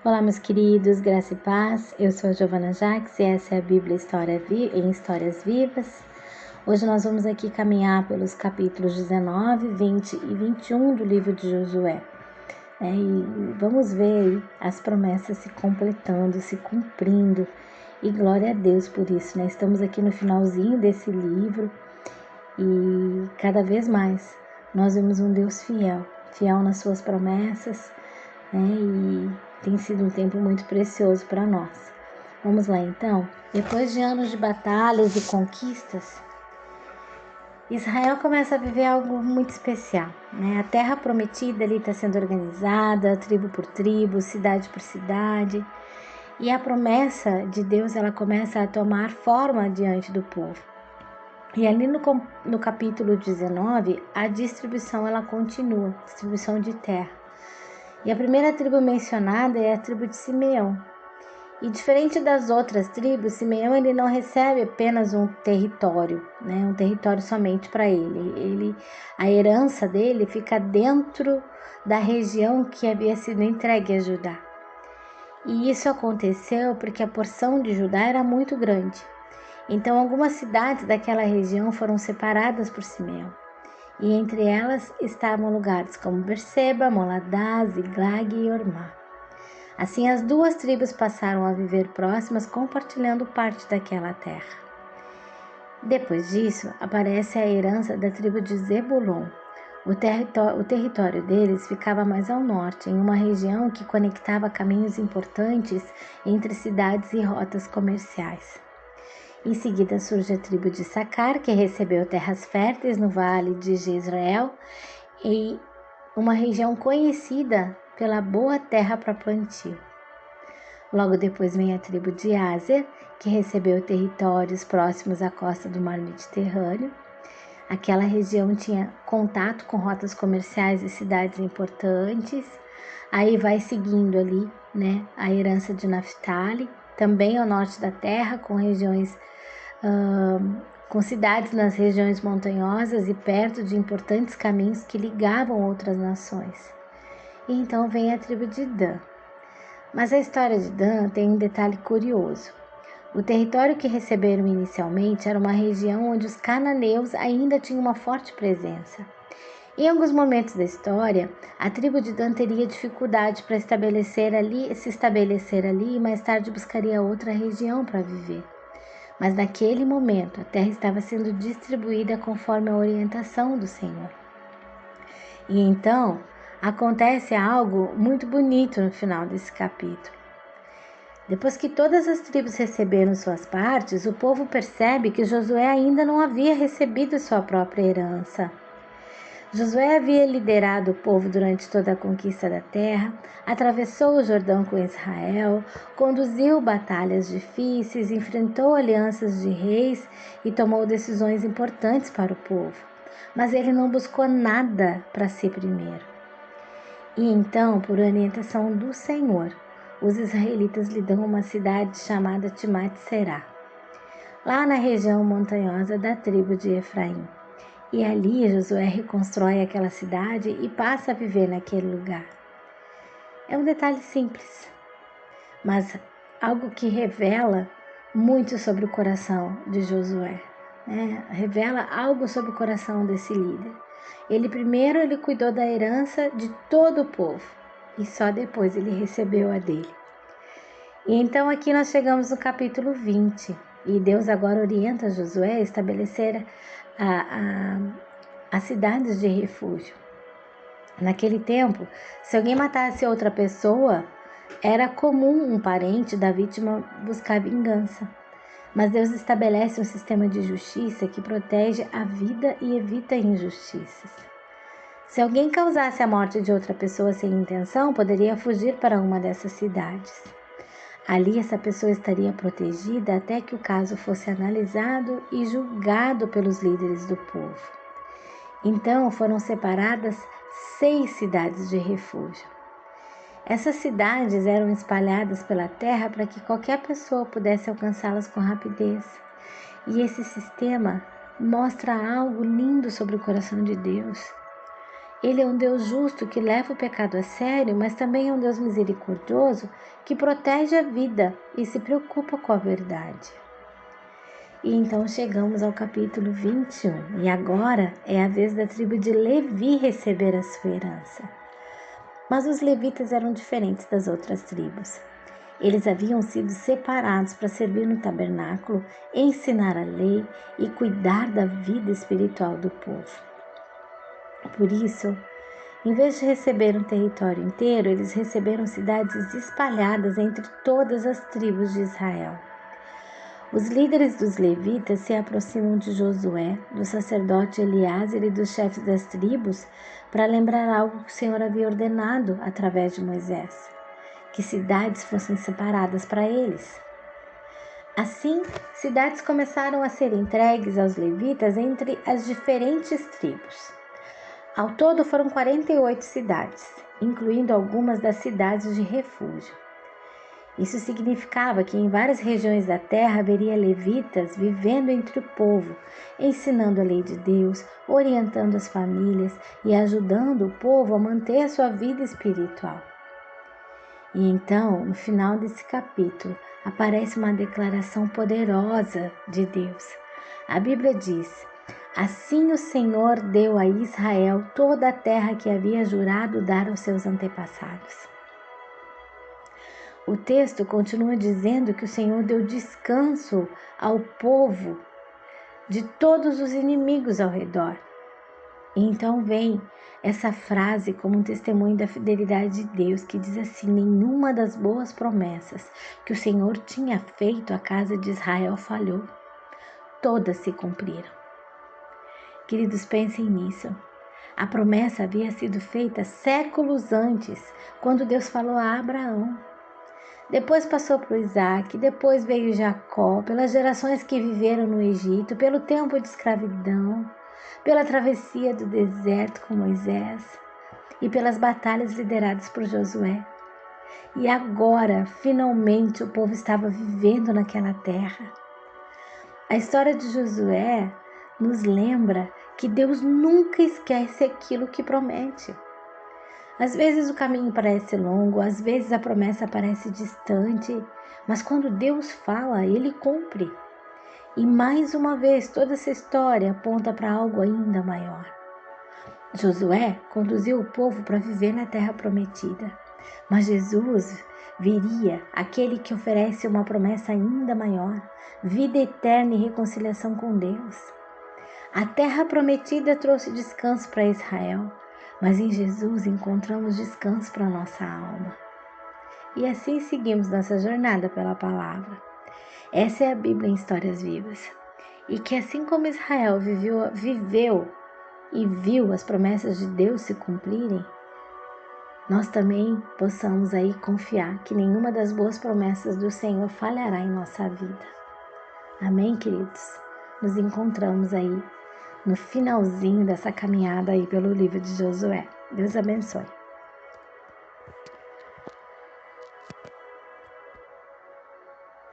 Olá, meus queridos, graça e paz. Eu sou a Giovana Jacques e essa é a Bíblia em Histórias Vivas. Hoje nós vamos aqui caminhar pelos capítulos 19, 20 e 21 do livro de Josué. E vamos ver aí as promessas se completando, se cumprindo. E glória a Deus por isso, né? Estamos aqui no finalzinho desse livro e cada vez mais nós vemos um Deus fiel nas suas promessas, né? E tem sido um tempo muito precioso para nós. Vamos lá então? Depois de anos de batalhas e conquistas, Israel começa a viver algo muito especial, né? A terra prometida ali está sendo organizada, tribo por tribo, cidade por cidade, e a promessa de Deus ela começa a tomar forma diante do povo. E ali no capítulo 19, a distribuição ela continua, distribuição de terra. E a primeira tribo mencionada é a tribo de Simeão. E diferente das outras tribos, Simeão ele não recebe apenas um território, né? Um território somente para ele. A herança dele fica dentro da região que havia sido entregue a Judá. E isso aconteceu porque a porção de Judá era muito grande. Então algumas cidades daquela região foram separadas por Simeão. E entre elas estavam lugares como Berseba, Moladá, Ziglag e Ormá. Assim as duas tribos passaram a viver próximas, compartilhando parte daquela terra. Depois disso, aparece a herança da tribo de Zebulon. O território deles ficava mais ao norte, em uma região que conectava caminhos importantes entre cidades e rotas comerciais. Em seguida surge a tribo de Sacar, que recebeu terras férteis no vale de Jezreel e uma região conhecida pela boa terra para plantio. Logo depois vem a tribo de Aser, que recebeu territórios próximos à costa do mar Mediterrâneo. Aquela região tinha contato com rotas comerciais e cidades importantes. Aí vai seguindo ali, né, a herança de Naftali, também ao norte da terra, com regiões com cidades nas regiões montanhosas e perto de importantes caminhos que ligavam outras nações. E então vem a tribo de Dan. Mas a história de Dan tem um detalhe curioso. O território que receberam inicialmente era uma região onde os cananeus ainda tinham uma forte presença. Em alguns momentos da história, a tribo de Dan teria dificuldade para se estabelecer ali e mais tarde buscaria outra região para viver. Mas naquele momento a terra estava sendo distribuída conforme a orientação do Senhor. E então acontece algo muito bonito no final desse capítulo. Depois que todas as tribos receberam suas partes, o povo percebe que Josué ainda não havia recebido sua própria herança. Josué havia liderado o povo durante toda a conquista da terra, atravessou o Jordão com Israel, conduziu batalhas difíceis, enfrentou alianças de reis e tomou decisões importantes para o povo. Mas ele não buscou nada para si primeiro. E então, por orientação do Senhor, os israelitas lhe dão uma cidade chamada Timnat-Será, lá na região montanhosa da tribo de Efraim. E ali Josué reconstrói aquela cidade e passa a viver naquele lugar. É um detalhe simples, mas algo que revela muito sobre o coração de Josué, né? Revela algo sobre o coração desse líder. Ele cuidou da herança de todo o povo e só depois ele recebeu a dele. E então aqui nós chegamos no capítulo 20 e Deus agora orienta Josué a estabelecer as cidades de refúgio. Naquele tempo, se alguém matasse outra pessoa, era comum um parente da vítima buscar vingança. Mas Deus estabelece um sistema de justiça que protege a vida e evita injustiças. Se alguém causasse a morte de outra pessoa sem intenção, poderia fugir para uma dessas cidades. Ali essa pessoa estaria protegida até que o caso fosse analisado e julgado pelos líderes do povo. Então foram separadas 6 cidades de refúgio. Essas cidades eram espalhadas pela terra para que qualquer pessoa pudesse alcançá-las com rapidez. E esse sistema mostra algo lindo sobre o coração de Deus. Ele é um Deus justo que leva o pecado a sério, mas também é um Deus misericordioso que protege a vida e se preocupa com a verdade. E então chegamos ao capítulo 21, e agora é a vez da tribo de Levi receber a sua herança. Mas os levitas eram diferentes das outras tribos. Eles haviam sido separados para servir no tabernáculo, ensinar a lei e cuidar da vida espiritual do povo. Por isso, em vez de receber um território inteiro, eles receberam cidades espalhadas entre todas as tribos de Israel. Os líderes dos levitas se aproximam de Josué, do sacerdote Eliázer e dos chefes das tribos para lembrar algo que o Senhor havia ordenado através de Moisés, que cidades fossem separadas para eles. Assim, cidades começaram a ser entregues aos levitas entre as diferentes tribos. Ao todo foram 48 cidades, incluindo algumas das cidades de refúgio. Isso significava que em várias regiões da terra haveria levitas vivendo entre o povo, ensinando a lei de Deus, orientando as famílias e ajudando o povo a manter a sua vida espiritual. E então, no final desse capítulo, aparece uma declaração poderosa de Deus. A Bíblia diz: assim o Senhor deu a Israel toda a terra que havia jurado dar aos seus antepassados. O texto continua dizendo que o Senhor deu descanso ao povo de todos os inimigos ao redor. E então vem essa frase como um testemunho da fidelidade de Deus, que diz assim: nenhuma das boas promessas que o Senhor tinha feito à casa de Israel falhou. Todas se cumpriram. Queridos, pensem nisso. A promessa havia sido feita séculos antes, quando Deus falou a Abraão. Depois passou para Isaac, depois veio Jacó, pelas gerações que viveram no Egito, pelo tempo de escravidão, pela travessia do deserto com Moisés e pelas batalhas lideradas por Josué. E agora, finalmente, o povo estava vivendo naquela terra. A história de Josué nos lembra que Deus nunca esquece aquilo que promete. Às vezes o caminho parece longo, às vezes a promessa parece distante, mas quando Deus fala, Ele cumpre. E mais uma vez, toda essa história aponta para algo ainda maior. Josué conduziu o povo para viver na terra prometida, mas Jesus viria, aquele que oferece uma promessa ainda maior, vida eterna e reconciliação com Deus. A terra prometida trouxe descanso para Israel, mas em Jesus encontramos descanso para nossa alma. E assim seguimos nossa jornada pela palavra. Essa é a Bíblia em Histórias Vivas. E que assim como Israel viveu e viu as promessas de Deus se cumprirem, nós também possamos aí confiar que nenhuma das boas promessas do Senhor falhará em nossa vida. Amém, queridos? Nos encontramos aí no finalzinho dessa caminhada aí pelo livro de Josué. Deus abençoe.